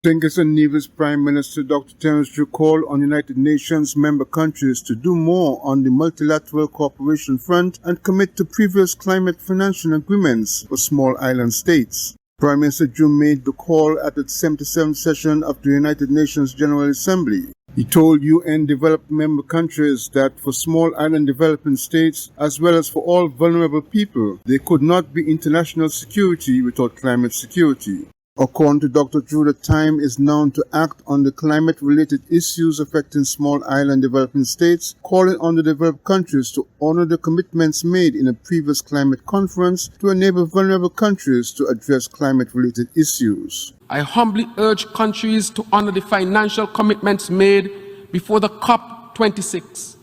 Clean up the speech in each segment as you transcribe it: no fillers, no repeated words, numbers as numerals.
St. Kitts and Nevis Prime Minister Dr. Terence Drew called on United Nations member countries to do more on the multilateral cooperation front and commit to previous climate financial agreements for small island states. Prime Minister Drew made the call at the 77th session of the United Nations General Assembly. He told UN developed member countries that for small island developing states, as well as for all vulnerable people, there could not be international security without climate security. According to Dr. Drew, the time is now to act on the climate-related issues affecting small island developing states, calling on the developed countries to honor the commitments made in a previous climate conference to enable vulnerable countries to address climate-related issues. I humbly urge countries to honor the financial commitments made before the COP26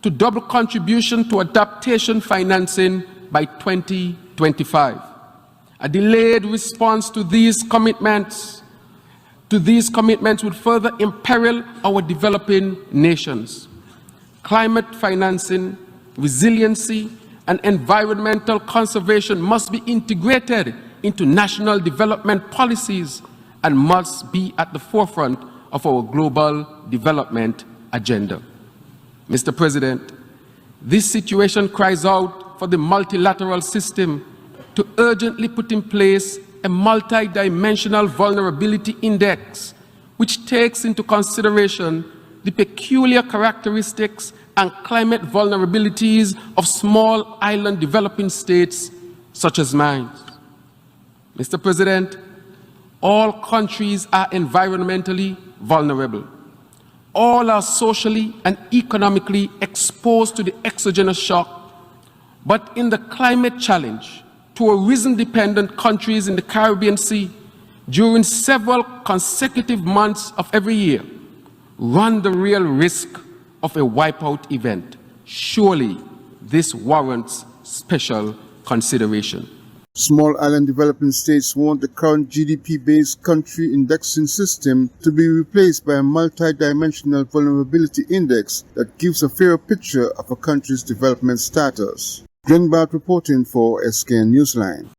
to double contribution to adaptation financing by 2025. A delayed response to these commitments would further imperil our developing nations. Climate financing, resiliency, and environmental conservation must be integrated into national development policies and must be at the forefront of our global development agenda. Mr. President, this situation cries out for the multilateral system to urgently put in place a multidimensional vulnerability index which takes into consideration the peculiar characteristics and climate vulnerabilities of small island developing states such as mine. Mr. President, all countries are environmentally vulnerable. All are socially and economically exposed to the exogenous shock. But in the climate challenge, tourism-dependent countries in the Caribbean Sea during several consecutive months of every year run the real risk of a wipeout event. Surely this warrants special consideration. Small island developing states want the current GDP-based country indexing system to be replaced by a multi-dimensional vulnerability index that gives a fairer picture of a country's development status. Glenn Bart reporting for SKN Newsline.